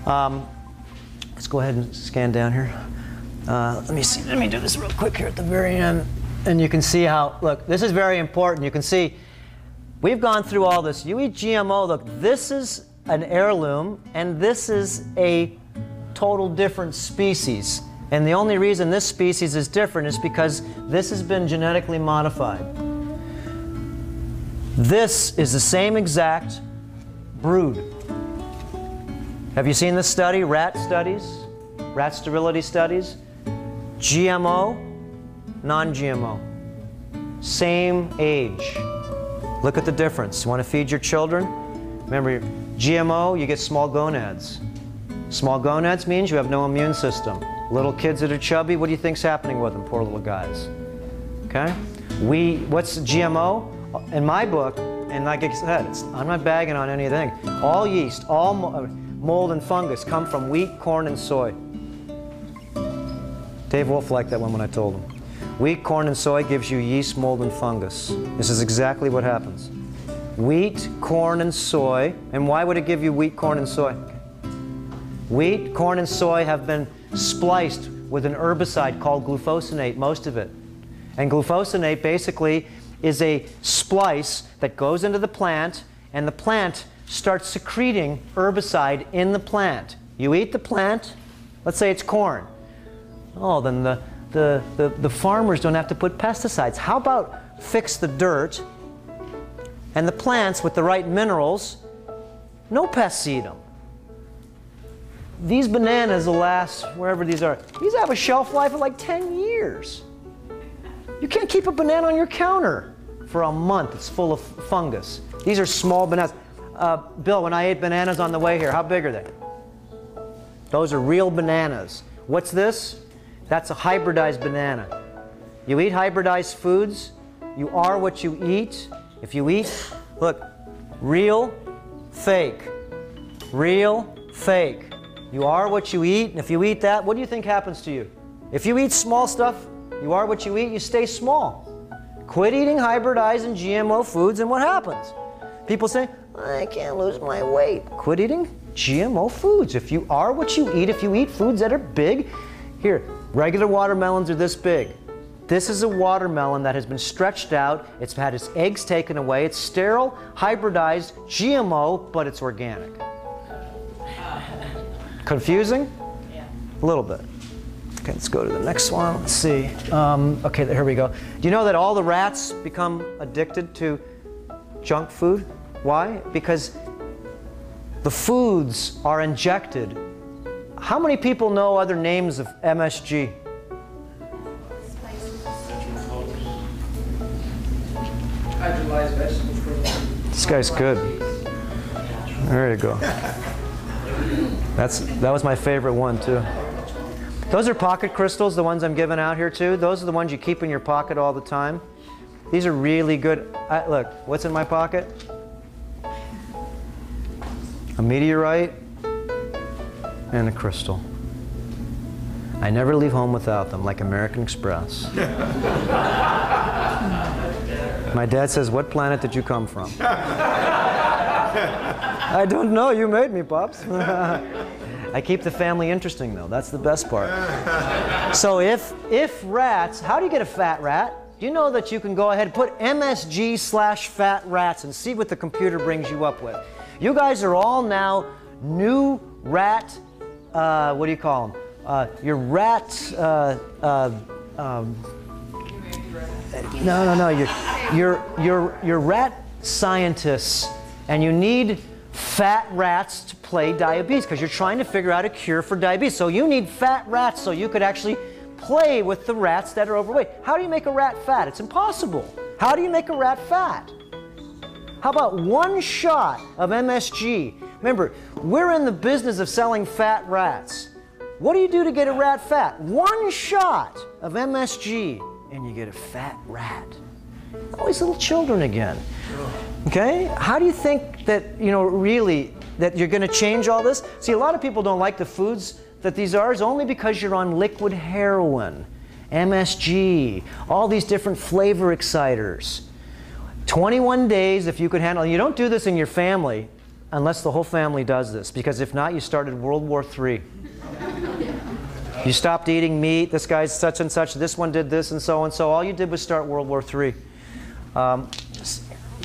Let's go ahead and scan down here. Let me see. Let me do this real quick here at the very end. And you can see how, look, this is very important. You can see we've gone through all this. You eat GMO, look, this is an heirloom, and this is a total different species. And the only reason this species is different is because this has been genetically modified. This is the same exact brood. Have you seen this study? Rat studies? Rat sterility studies? GMO, non-GMO. Same age. Look at the difference. You want to feed your children? Remember, GMO, you get small gonads. Small gonads means you have no immune system. Little kids that are chubby, what do you think's happening with them? Poor little guys. Okay? What's GMO? In my book, and like I said, I'm not bagging on anything. All yeast, all mold and fungus come from wheat, corn, and soy. Dave Wolf liked that one when I told him. Wheat, corn, and soy gives you yeast, mold, and fungus. This is exactly what happens. Wheat, corn, and soy. And why would it give you wheat, corn, and soy? Wheat, corn, and soy have been spliced with an herbicide called glufosinate, most of it. And glufosinate basically is a splice that goes into the plant, and the plant starts secreting herbicide in the plant. You eat the plant, let's say it's corn. Oh, then the farmers don't have to put pesticides. How about fix the dirt and the plants with the right minerals, no pests eat them. These bananas will last wherever these are. These have a shelf life of like 10 years. You can't keep a banana on your counter for a month. It's full of fungus. These are small bananas. Bill, when I ate bananas on the way here, how big are they? Those are real bananas. What's this? That's a hybridized banana. You eat hybridized foods, you are what you eat. If you eat, look, real, fake. Real, fake. You are what you eat, and if you eat that, what do you think happens to you? If you eat small stuff, you are what you eat, you stay small. Quit eating hybridized and GMO foods, and what happens? People say, I can't lose my weight. Quit eating GMO foods. If you are what you eat, if you eat foods that are big, here, regular watermelons are this big. This is a watermelon that has been stretched out. It's had its eggs taken away. It's sterile, hybridized, GMO, but it's organic. Confusing? Yeah. A little bit. Okay, let's go to the next one. Let's see. Okay, here we go. Do you know that all the rats become addicted to junk food? Why? Because the foods are injected. How many people know other names of MSG? This guy's good. There you go. That was my favorite one too. Those are pocket crystals, the ones I'm giving out here too. Those are the ones you keep in your pocket all the time. These are really good. Look, what's in my pocket? A meteorite and a crystal. I never leave home without them, like American Express. My dad says, what planet did you come from? I don't know, you made me, Pops. I keep the family interesting though, that's the best part. So if rats, how do you get a fat rat? Do you know that you can go ahead and put MSG/fat rats and see what the computer brings you up with? You guys are all now new rat, what do you call them? Your rat, you're rat scientists, and you need fat rats to play diabetes because you're trying to figure out a cure for diabetes. So you need fat rats so you could actually play with the rats that are overweight. How do you make a rat fat? It's impossible. How do you make a rat fat? How about one shot of MSG? Remember, we're in the business of selling fat rats. What do you do to get a rat fat? One shot of MSG and you get a fat rat. All these little children again. Okay? How do you think that, really, that you're going to change all this? See, a lot of people don't like the foods that these are. It's only because you're on liquid heroin, MSG, all these different flavor exciters. 21 days if you could handle it. You don't do this in your family. unless the whole family does this, because if not, you started World War III. You stopped eating meat, this guy's such and such, this one did this and so and so. All you did was start World War III.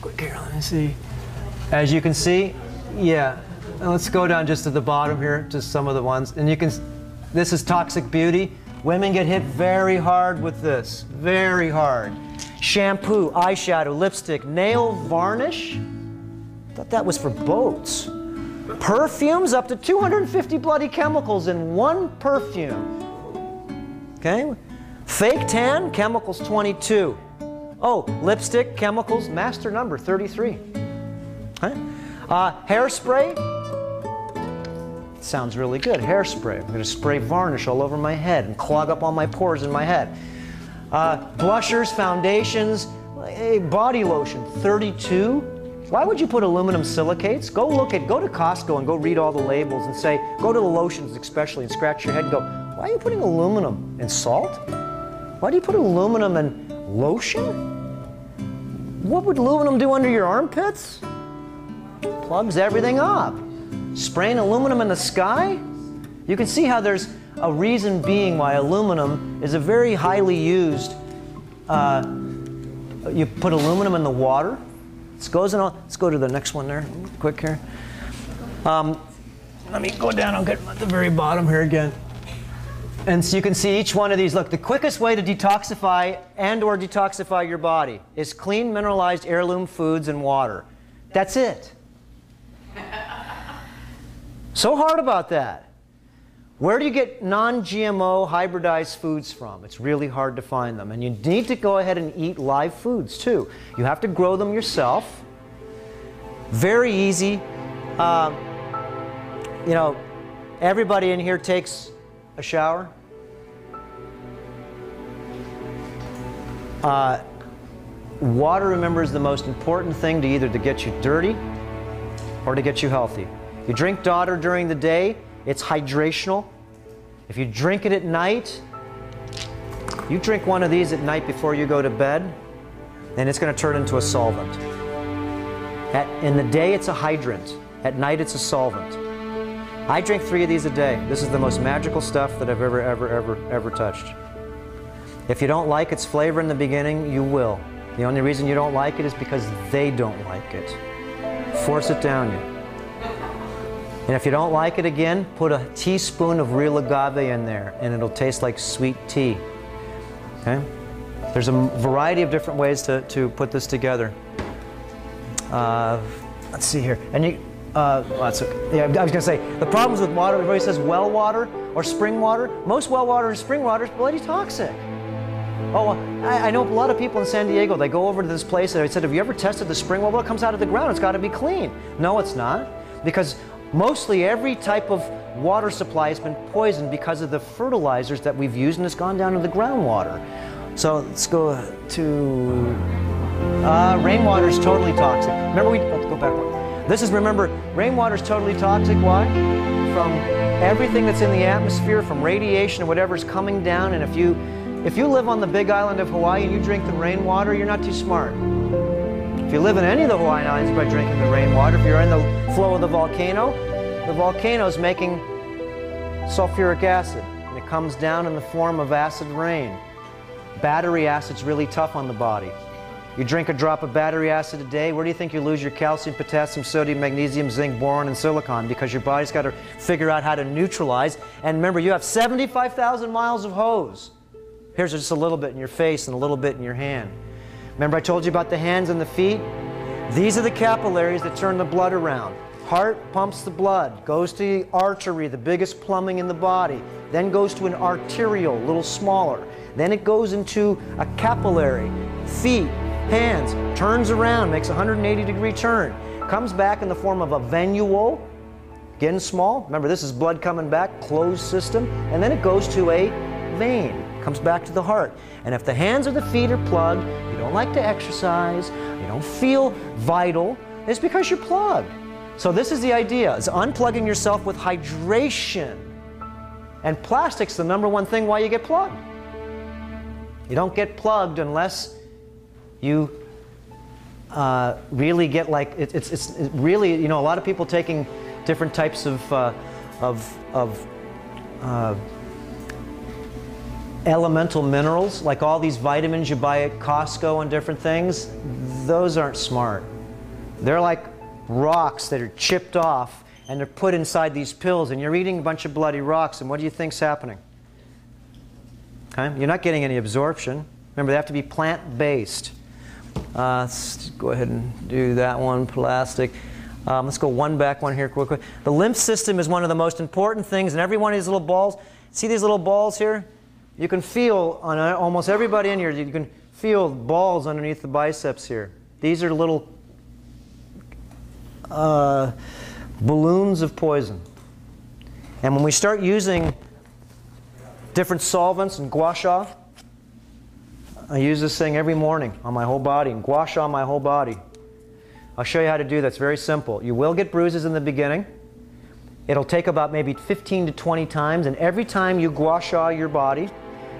Quick here, let me see. As you can see, yeah. Let's go down just to the bottom here, just some of the ones. And you can, this is toxic beauty. Women get hit very hard with this, very hard. Shampoo, eyeshadow, lipstick, nail varnish. Thought that was for boats. Perfumes, up to 250 bloody chemicals in one perfume. Okay? Fake tan, chemicals 22. Oh, lipstick, chemicals, master number 33. Okay? Hairspray. Sounds really good. Hairspray. I'm going to spray varnish all over my head and clog up all my pores in my head. Blushers, foundations, body lotion, 32. Why would you put aluminum silicates? Go to Costco and go read all the labels and say, go to the lotions especially and scratch your head and go, why are you putting aluminum in salt? Why do you put aluminum in lotion? What would aluminum do under your armpits? Plugs everything up. Spraying aluminum in the sky? You can see how there's a reason being why aluminum is a very highly used, you put aluminum in the water. Let's go to the next one there, quick here. Let me go down, I'll get at the very bottom here again. And so you can see each one of these. Look, the quickest way to detoxify and/or detoxify your body is clean, mineralized heirloom foods and water. That's it. So hard about that. Where do you get non-GMO hybridized foods from? It's really hard to find them. And you need to go ahead and eat live foods too. You have to grow them yourself. Very easy. You know, everybody in here takes a shower. Water, remember, is the most important thing to either to get you dirty or to get you healthy. You drink water during the day, it's hydrational. If you drink it at night, you drink one of these at night before you go to bed, and it's going to turn into a solvent. In the day, it's a hydrant. At night, it's a solvent. I drink 3 of these a day. This is the most magical stuff that I've ever touched. If you don't like its flavor in the beginning, you will. The only reason you don't like it is because they don't like it. Force it down you. And if you don't like it again, put a teaspoon of real agave in there, and it'll taste like sweet tea. Okay? There's a variety of different ways to put this together. Let's see here. And you, that's okay. Yeah, I was going to say, the problems with water, everybody says well water or spring water. Most well water and spring water is bloody toxic. Oh, I know a lot of people in San Diego, they go over to this place and I said, have you ever tested the spring water? Well, it comes out of the ground, it's got to be clean. No, it's not. Because mostly every type of water supply has been poisoned because of the fertilizers that we've used, and it's gone down to the groundwater. So let's go to rainwater is totally toxic. Remember, let's go back one. This is, remember, rainwater is totally toxic. Why? From everything that's in the atmosphere, from radiation or whatever's coming down. And if you live on the big island of Hawaii and you drink the rainwater, you're not too smart. If you live in any of the Hawaiian Islands by drinking the rainwater, if you're in the flow of the volcano's making sulfuric acid, and it comes down in the form of acid rain. Battery acid's really tough on the body. You drink a drop of battery acid a day, where do you think you lose your calcium, potassium, sodium, magnesium, zinc, boron, and silicon? Because your body's got to figure out how to neutralize. And remember, you have 75,000 miles of hose. Here's just a little bit in your face and a little bit in your hand. Remember I told you about the hands and the feet? These are the capillaries that turn the blood around. Heart pumps the blood, goes to the artery, the biggest plumbing in the body, then goes to an arterial, a little smaller. Then it goes into a capillary. Feet, hands, turns around, makes a 180-degree turn. Comes back in the form of a venule, again small. Remember, this is blood coming back, closed system. And then it goes to a vein. Comes back to the heart. And if the hands or the feet are plugged, you don't like to exercise, you don't feel vital, it's because you're plugged. So this is the idea, is unplugging yourself with hydration. And plastic's the #1 thing why you get plugged. You don't get plugged unless you really get like, it's really, you know, a lot of people taking different types of elemental minerals, like all these vitamins you buy at Costco and different things, those aren't smart. They're like rocks that are chipped off and they're put inside these pills, and you're eating a bunch of bloody rocks, and what do you think's happening? Okay? You're not getting any absorption. Remember, they have to be plant-based. Let's go ahead and do that one, plastic. Let's go one back one here quickly. The lymph system is one of the most important things, and every one of these little balls, see these little balls here? You can feel on almost everybody in here, you can feel balls underneath the biceps here. These are little balloons of poison. And when we start using different solvents and gua sha, I use this thing every morning on my whole body, and gua sha on my whole body. I'll show you how to do that. It's very simple. You will get bruises in the beginning. It'll take about maybe 15 to 20 times, and every time you gua sha your body,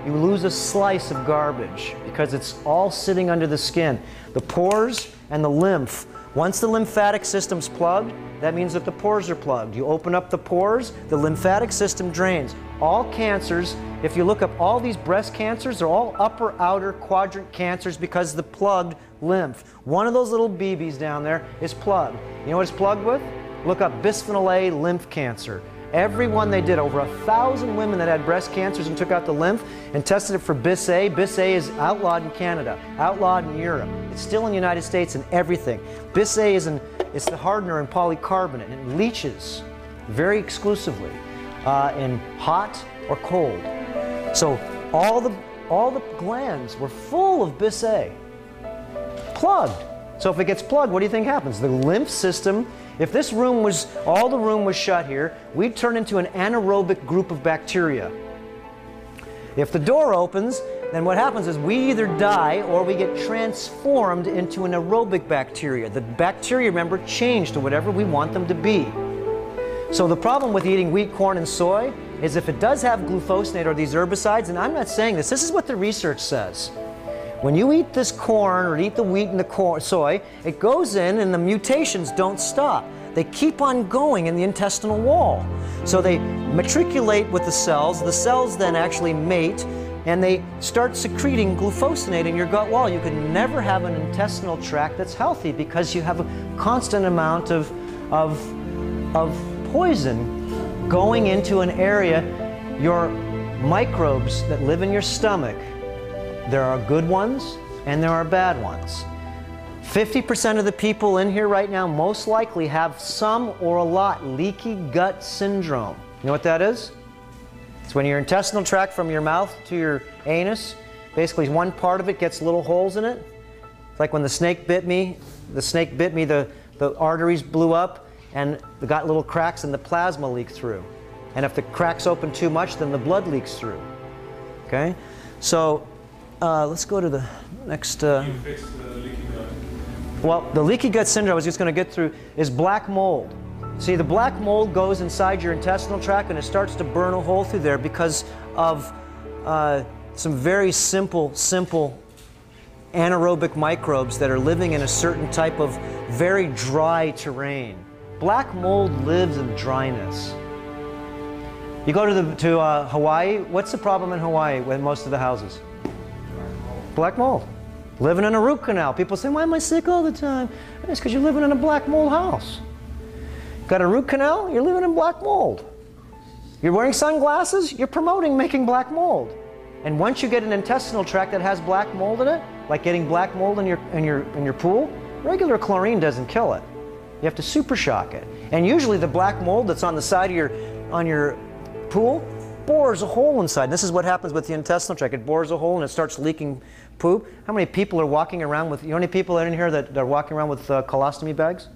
you lose a slice of garbage because it's all sitting under the skin. The pores and the lymph. Once the lymphatic system's plugged, that means that the pores are plugged. You open up the pores, the lymphatic system drains. All cancers, if you look up all these breast cancers, they're all upper outer quadrant cancers because of the plugged lymph. One of those little BBs down there is plugged. You know what it's plugged with? Look up bisphenol A lymph cancer. Every one they did, over 1,000 women that had breast cancers and took out the lymph and tested it for bis A. Bis A is outlawed in Canada, outlawed in Europe. It's still in the United States and everything. Bis A is it's the hardener in polycarbonate, and it leaches very exclusively in hot or cold. So all the glands were full of bis A, plugged. So if it gets plugged, what do you think happens? The lymph system, if this room was, all the room was shut here, we'd turn into an anaerobic group of bacteria. If the door opens, then what happens is we either die or we get transformed into an aerobic bacteria. The bacteria, remember, change to whatever we want them to be. So the problem with eating wheat, corn, and soy is if it does have glufosinate or these herbicides, and I'm not saying this, this is what the research says. When you eat this corn or eat the wheat and the soy, it goes in and the mutations don't stop. They keep on going in the intestinal wall. So they matriculate with the cells then actually mate, and they start secreting glufosinate in your gut wall. You can never have an intestinal tract that's healthy because you have a constant amount of poison going into an area. Your microbes that live in your stomach, there are good ones and there are bad ones. 50% of the people in here right now most likely have some or a lot leaky gut syndrome. You know what that is? It's when your intestinal tract from your mouth to your anus, basically one part of it gets little holes in it. It's like when the snake bit me, the arteries blew up and they got little cracks and the plasma leaked through. And if the cracks open too much, then the blood leaks through. Okay? So let's go to the next. You fixed the leaky gut. Well, the leaky gut syndrome I was just going to get through is black mold. See, the black mold goes inside your intestinal tract and it starts to burn a hole through there because of some very simple anaerobic microbes that are living in a certain type of very dry terrain. Black mold lives in dryness. You go to Hawaii, what's the problem in Hawaii with most of the houses? Black mold. Living in a root canal. People say, why am I sick all the time? It's because you're living in a black mold house. Got a root canal? You're living in black mold. You're wearing sunglasses? You're promoting making black mold. And once you get an intestinal tract that has black mold in it, like getting black mold in your pool, regular chlorine doesn't kill it. You have to super shock it. And usually the black mold that's on the side of your pool bores a hole inside. And this is what happens with the intestinal tract. It bores a hole and it starts leaking poop. How many people are walking around with, you know how many people are in here that are walking around with colostomy bags?